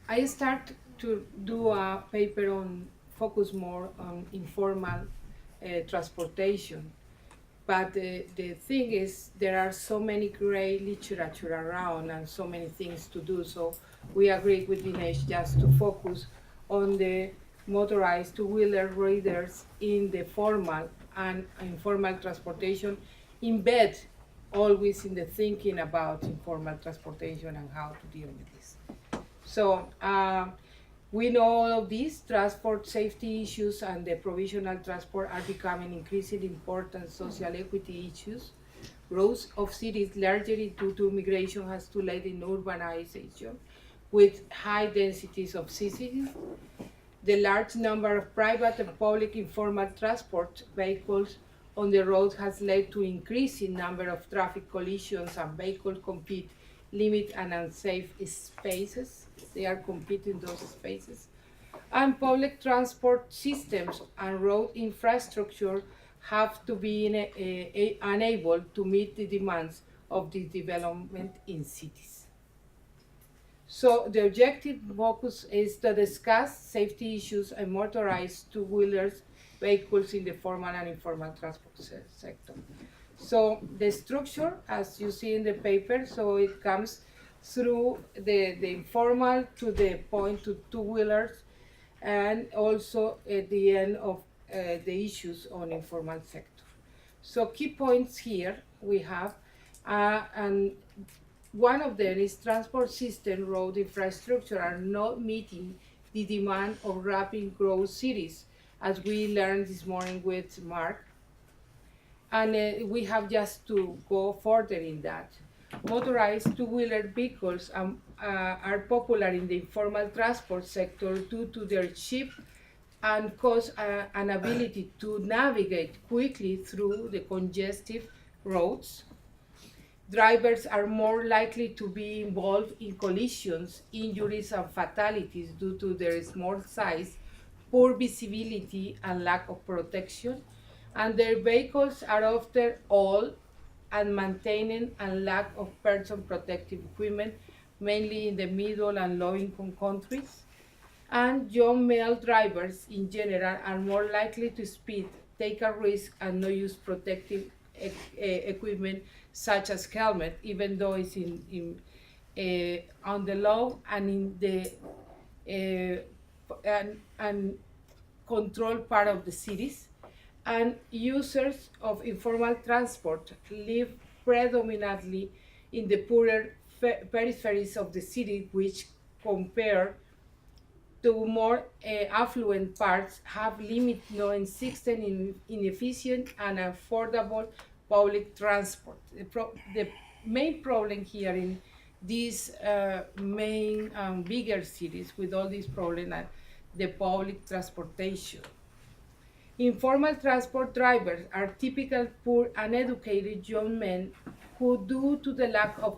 I start to do a paper on focus more on informal transportation. But the thing is, there are so many great literature around and so many things to do. So we agreed with Dinesh just to focus on the motorized two-wheeler riders in the formal and informal transportation, embed always in the thinking about informal transportation and how to deal with this. So we know all of these transport safety issues and the provisional transport are becoming increasingly important social equity issues. Growth of cities largely due to migration has to lead in urbanization with high densities of cities. The large number of private and public informal transport vehicles on the road has led to increasing number of traffic collisions and vehicles compete limit and unsafe spaces. They are competing those spaces. And public transport systems and road infrastructure have to be unable to meet the demands of the development in cities. So the objective focus is to discuss safety issues and motorized two-wheelers vehicles in the formal and informal transport sector. So the structure, as you see in the paper, so it comes through the informal to the point to two-wheelers and also at the end of the issues on informal sector. So key points here we have, and one of them is transport system road infrastructure are not meeting the demand of rapid growth cities, as we learned this morning with Mark. And we have just to go further in that. Motorized two-wheeler vehicles are popular in the informal transport sector due to their cheap and cost and ability to navigate quickly through the congested roads. Drivers are more likely to be involved in collisions, injuries, and fatalities due to their small size, poor visibility, and lack of protection. And their vehicles are often old and maintaining and lack of person protective equipment, mainly in the middle and low income countries. And young male drivers in general are more likely to speed, take a risk, and not use protective equipment such as helmet, even though it's on the law and in the and control part of the cities. And users of informal transport live predominantly in the poorer peripheries of the city, which compare to more affluent parts have limited non-existent inefficient and affordable public transport. The main problem here in these main bigger cities with all these problems are the public transportation. Informal transport drivers are typical poor uneducated young men who, due to the lack of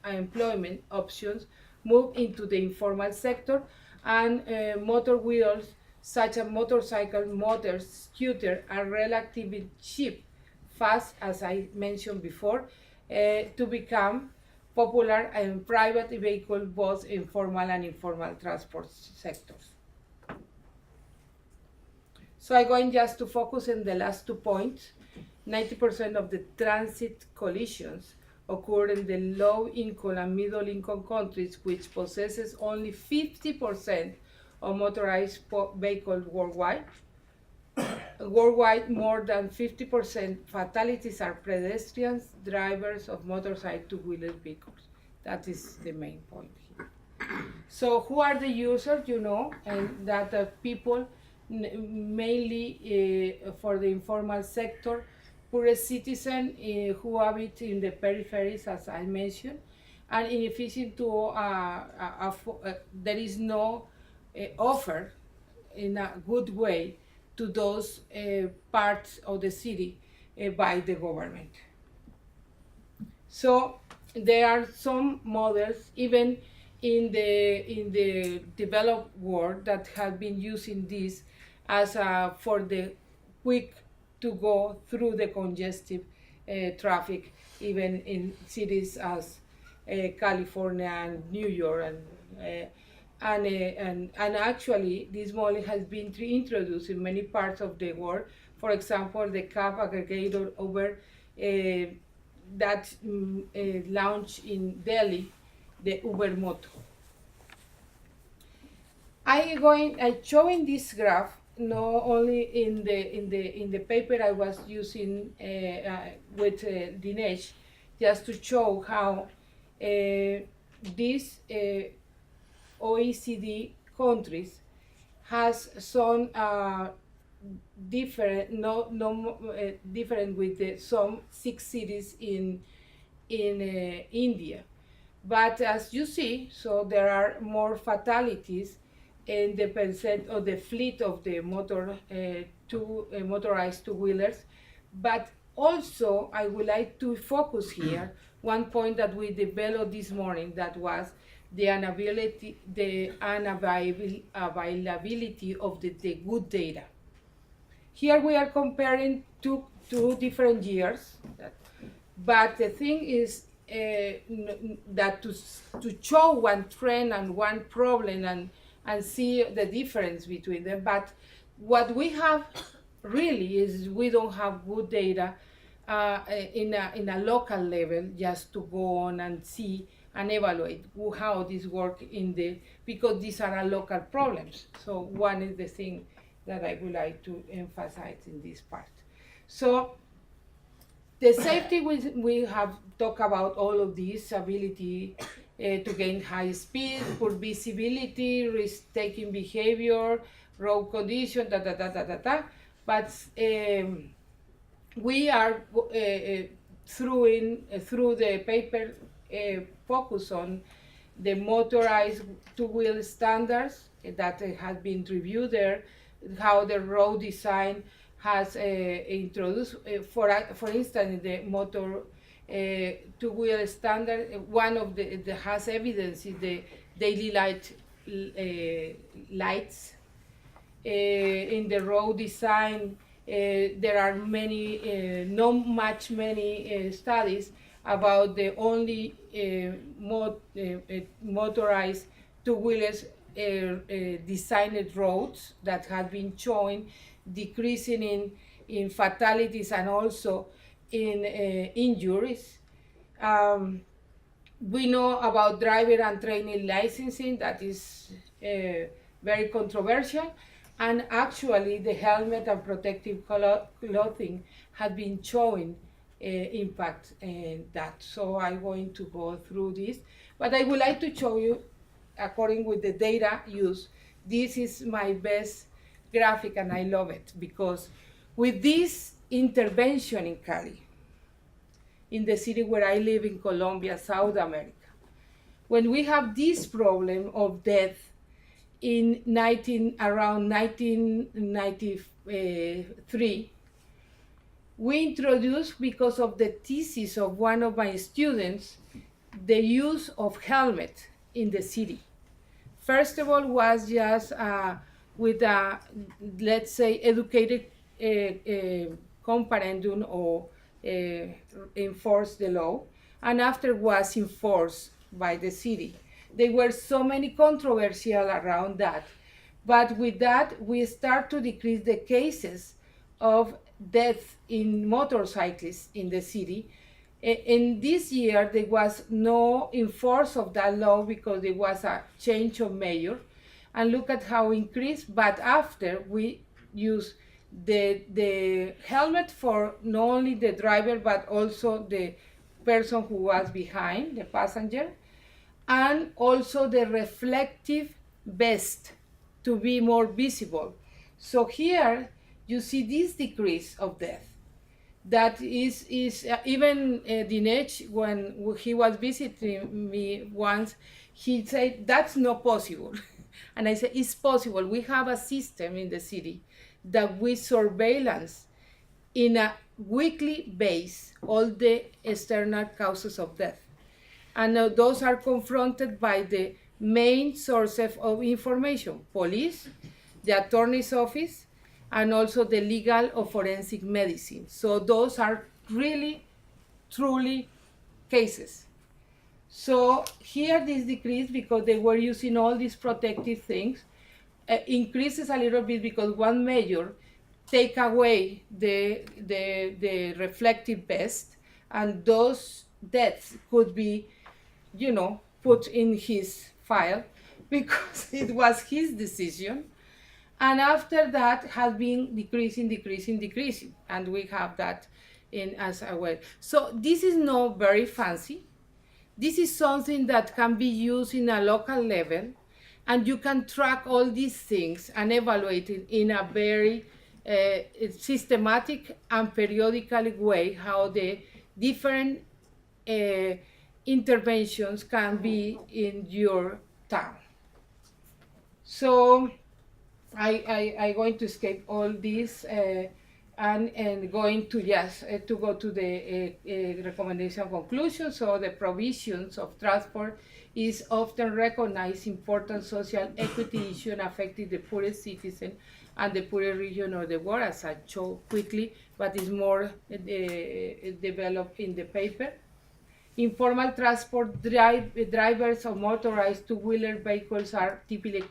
employment options, move into the informal sector, and motor wheels such as motorcycle, motors, scooter are relatively cheap, fast, as I mentioned before, to become popular in private vehicle, both in formal and informal transport sectors. So I'm going just to focus on the last 2 points. 90% of the transit collisions occur in the low income and middle income countries, which possesses only 50% of motorized vehicles worldwide. Worldwide, more than 50% fatalities are pedestrians, drivers of motorcycle two-wheeler vehicles. That is the main point here. So who are the users, and that people mainly for the informal sector, poor citizens who habit in the peripheries, as I mentioned, and inefficient to there is no offer in a good way to those parts of the city by the government. So there are some models, even in the developed world, that have been using this as for the quick to go through the congestive traffic, even in cities as California and New York. And and actually this model has been introduced in many parts of the world. For example, the cab aggregator Uber that launched in Delhi, the Uber Moto. I showing this graph not only in the paper I was using with Dinesh, just to show how these OECD countries has some different with some 6 cities in India. But as you see, so there are more fatalities in the percent of the fleet of the motorized two-wheelers. But also, I would like to focus here one point that we developed this morning, that was the unavailability of the good data. Here we are comparing two different years, but the thing is that to show one trend and one problem and see the difference between them. But what we have really is we don't have good data in a local level, just to go on and see and evaluate how this works because these are local problems. So one is the thing that I would like to emphasize in this part. So the safety, we have talked about all of this ability to gain high speed, poor visibility, risk-taking behavior, road condition, But we are through the paper focus on the motorized two-wheel standards that have been reviewed there, how the road design has introduced, for instance, the motor two-wheel standard. One of the has evidence is the daily lights in the road design. There are many, not much many studies about the only motorized two-wheelers designed roads that have been showing decreasing in fatalities and also in injuries. We know about driver and training licensing, that is very controversial, and actually the helmet and protective clothing have been showing impact in that. So I'm going to go through this, but I would like to show you, according with the data used, this is my best graphic, and I love it because with this intervention in Cali, in the city where I live in Colombia, South America, when we have this problem of death in around 1993, we introduced, because of the thesis of one of my students, the use of helmet in the city. First of all, was just with a, let's say, educated comparandum or enforce the law, and after was enforced by the city. There were so many controversial around that, but with that we start to decrease the cases of death in motorcyclists in the city. In this year there was no enforce of that law because there was a change of mayor, and look at how increased. But after we use the helmet for not only the driver but also the person who was behind, the passenger, and also the reflective vest to be more visible. So here you see this decrease of death. That is even Dinesh, when he was visiting me once, he said, that's not possible. And I said, it's possible. We have a system in the city that we surveillance in a weekly base all the external causes of death. And those are confronted by the main sources of information: police, the attorney's office, and also the legal or forensic medicine. So those are really, truly cases. So here this decreased because they were using all these protective things. Increases a little bit because one measure take away the reflective vest, and those deaths could be, put in his file because it was his decision. And after that has been decreasing, and we have that in as well. So this is not very fancy. This is something that can be used in a local level, and you can track all these things and evaluate it in a very systematic and periodical way how the different interventions can be in your town. So I going to escape all this and going to to go to the recommendation conclusion. So the provisions of transport is often recognized important social equity issue and affecting the poorest citizen and the poorest region of the world, as I show quickly, but is more developed in the paper. Informal transport drivers of motorized two-wheeler vehicles are typically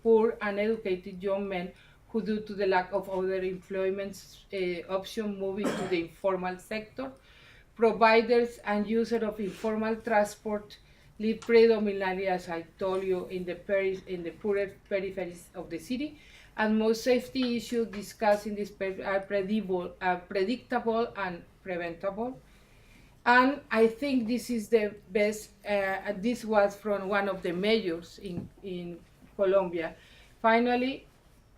poor, uneducated young men who, due to the lack of other employment options, move into the informal sector. Providers and users of informal transport live predominantly, as I told you, in the poorer peripheries of the city. And most safety issues discussed in this paper are predictable and preventable. And I think this is the best, this was from one of the mayors in Colombia. Finally,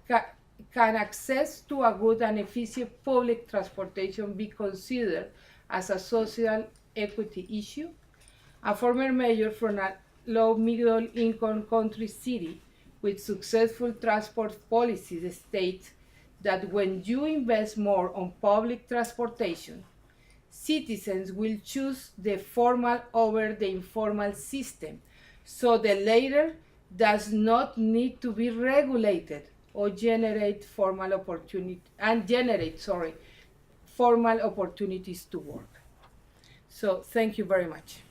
can access to a good and efficient public transportation be considered as a social equity issue? A former mayor from a low middle income country city with successful transport policies states that when you invest more on public transportation, citizens will choose the formal over the informal system, so the latter does not need to be regulated or generate formal opportunities to work. So thank you very much.